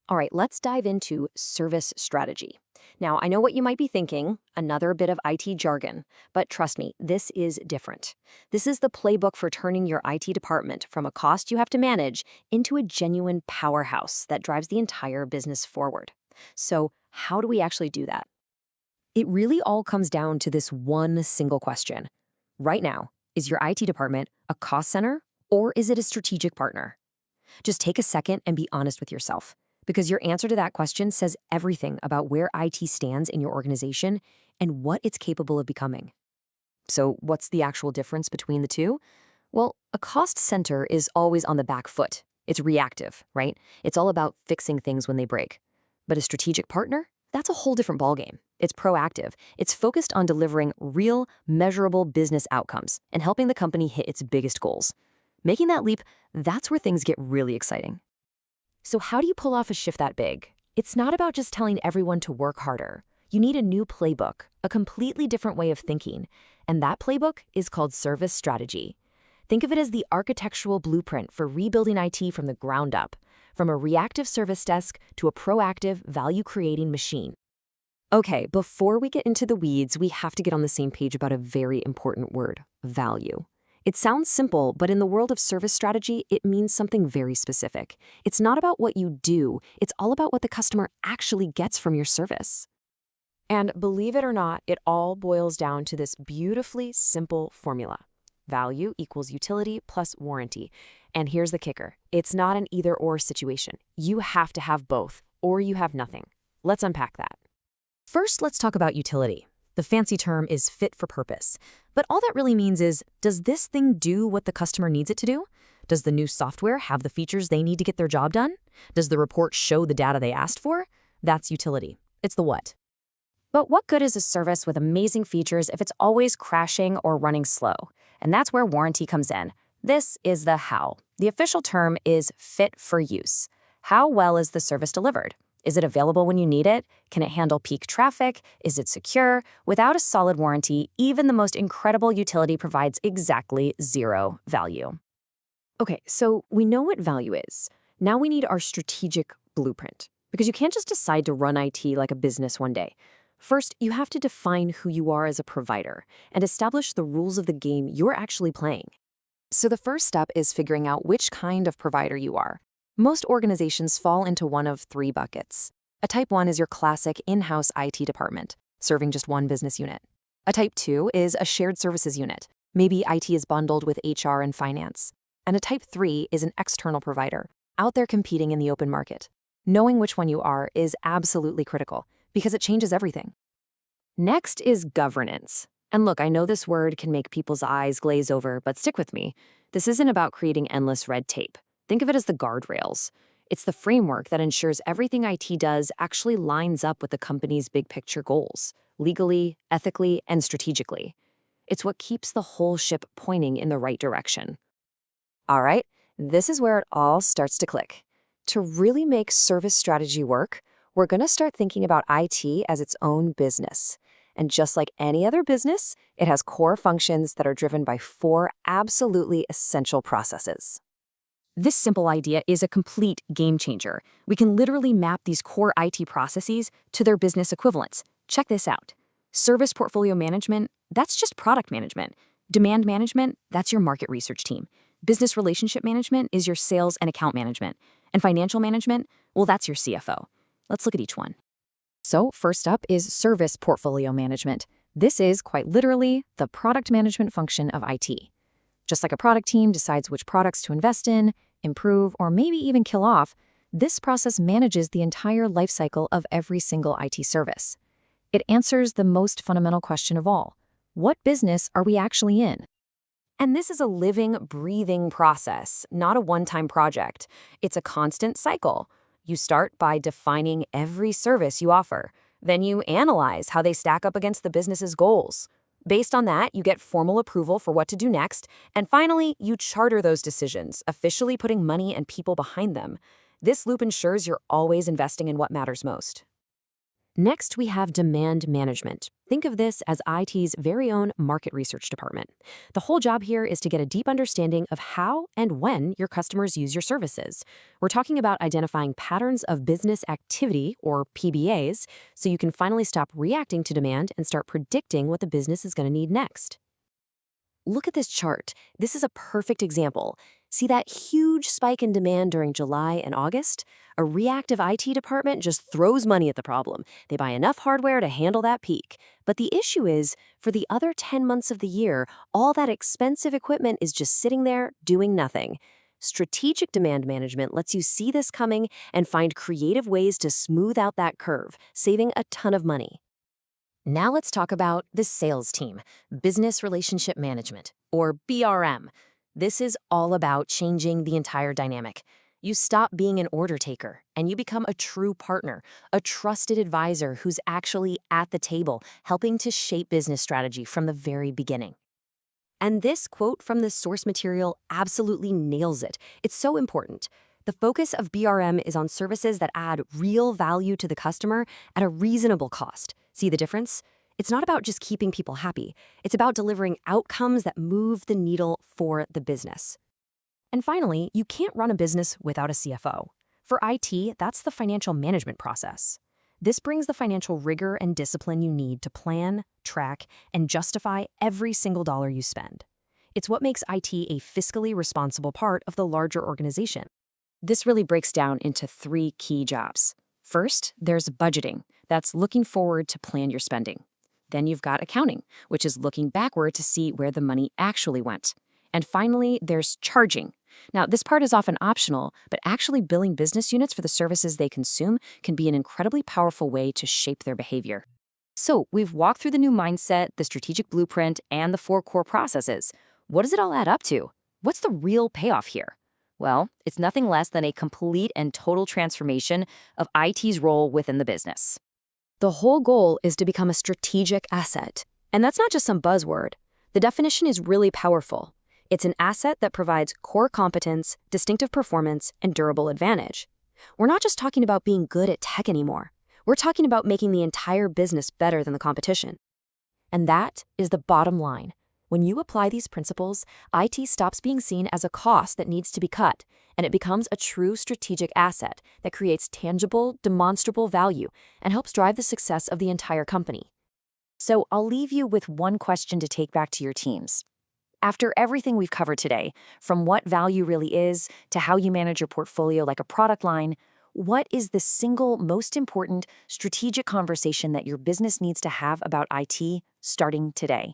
All right, let's dive into service strategy. Now, I know what you might be thinking, another bit of IT jargon, but trust me, this is different. This is the playbook for turning your IT department from a cost you have to manage into a genuine powerhouse that drives the entire business forward. So, how do we actually do that? It really all comes down to this one single question. Right now, is your IT department a cost center or is it a strategic partner? Just take a second and be honest with yourself, because your answer to that question says everything about where IT stands in your organization and what it's capable of becoming. So, what's the actual difference between the two? Well, a cost center is always on the back foot. It's reactive, right? It's all about fixing things when they break. But a strategic partner? That's a whole different ballgame. It's proactive. It's focused on delivering real, measurable business outcomes and helping the company hit its biggest goals. Making that leap, that's where things get really exciting. So how do you pull off a shift that big? It's not about just telling everyone to work harder. You need a new playbook, a completely different way of thinking. And that playbook is called service strategy. Think of it as the architectural blueprint for rebuilding IT from the ground up, from a reactive service desk to a proactive, value-creating machine. Okay, before we get into the weeds, we have to get on the same page about a very important word: value. It sounds simple, but in the world of service strategy, it means something very specific. It's not about what you do, it's all about what the customer actually gets from your service. And believe it or not, it all boils down to this beautifully simple formula. Value equals utility plus warranty. And here's the kicker. It's not an either-or situation. You have to have both, or you have nothing. Let's unpack that. First, let's talk about utility. The fancy term is fit for purpose. But all that really means is, does this thing do what the customer needs it to do? Does the new software have the features they need to get their job done? Does the report show the data they asked for? That's utility. It's the what. But what good is a service with amazing features if it's always crashing or running slow? And that's where warranty comes in. This is the how. The official term is fit for use. How well is the service delivered? Is it available when you need it? Can it handle peak traffic? Is it secure? Without a solid warranty, even the most incredible utility provides exactly zero value. Okay, so we know what value is. Now we need our strategic blueprint, because you can't just decide to run IT like a business one day. First, you have to define who you are as a provider and establish the rules of the game you're actually playing. So the first step is figuring out which kind of provider you are. Most organizations fall into one of three buckets. A type 1 is your classic in-house IT department, serving just one business unit. A type 2 is a shared services unit. Maybe IT is bundled with HR and finance. And a type 3 is an external provider, out there competing in the open market. Knowing which one you are is absolutely critical, because it changes everything. Next is governance. And look, I know this word can make people's eyes glaze over, but stick with me. This isn't about creating endless red tape. Think of it as the guardrails. It's the framework that ensures everything IT does actually lines up with the company's big picture goals, legally, ethically, and strategically. It's what keeps the whole ship pointing in the right direction. All right, this is where it all starts to click. To really make service strategy work, we're going to start thinking about IT as its own business. And just like any other business, it has core functions that are driven by 4 absolutely essential processes. This simple idea is a complete game changer. We can literally map these core IT processes to their business equivalents. Check this out. Service portfolio management, that's just product management. Demand management, that's your market research team. Business relationship management is your sales and account management. And financial management, well, that's your CFO. Let's look at each one. So first up is service portfolio management. This is quite literally the product management function of IT. Just like a product team decides which products to invest in, improve, or maybe even kill off, this process manages the entire lifecycle of every single IT service. It answers the most fundamental question of all: what business are we actually in? And this is a living, breathing process, not a one-time project. It's a constant cycle. You start by defining every service you offer. Then you analyze how they stack up against the business's goals. Based on that, you get formal approval for what to do next. And finally, you charter those decisions, officially putting money and people behind them. This loop ensures you're always investing in what matters most. Next, we have demand management. Think of this as IT's very own market research department. The whole job here is to get a deep understanding of how and when your customers use your services. We're talking about identifying patterns of business activity, or PBAs, so you can finally stop reacting to demand and start predicting what the business is going to need next. Look at this chart. This is a perfect example. See that huge spike in demand during July and August? A reactive IT department just throws money at the problem. They buy enough hardware to handle that peak. But the issue is, for the other 10 months of the year, all that expensive equipment is just sitting there doing nothing. Strategic demand management lets you see this coming and find creative ways to smooth out that curve, saving a ton of money. Now let's talk about the sales team, Business Relationship Management, or BRM. This is all about changing the entire dynamic. You stop being an order taker and you become a true partner, a trusted advisor who's actually at the table, helping to shape business strategy from the very beginning. And this quote from the source material absolutely nails it. It's so important. The focus of BRM is on services that add real value to the customer at a reasonable cost. See the difference? It's not about just keeping people happy. It's about delivering outcomes that move the needle for the business. And finally, you can't run a business without a CFO. For IT, that's the financial management process. This brings the financial rigor and discipline you need to plan, track, and justify every single dollar you spend. It's what makes IT a fiscally responsible part of the larger organization. This really breaks down into 3 key jobs. First, there's budgeting. That's looking forward to plan your spending. Then you've got accounting, which is looking backward to see where the money actually went. And finally, there's charging. Now, this part is often optional, but actually billing business units for the services they consume can be an incredibly powerful way to shape their behavior. So, we've walked through the new mindset, the strategic blueprint, and the 4 core processes. What does it all add up to? What's the real payoff here? Well, it's nothing less than a complete and total transformation of IT's role within the business. The whole goal is to become a strategic asset. And that's not just some buzzword. The definition is really powerful. It's an asset that provides core competence, distinctive performance, and durable advantage. We're not just talking about being good at tech anymore. We're talking about making the entire business better than the competition. And that is the bottom line. When you apply these principles, IT stops being seen as a cost that needs to be cut, and it becomes a true strategic asset that creates tangible, demonstrable value and helps drive the success of the entire company. So I'll leave you with one question to take back to your teams. After everything we've covered today, from what value really is to how you manage your portfolio like a product line, what is the single most important strategic conversation that your business needs to have about IT starting today?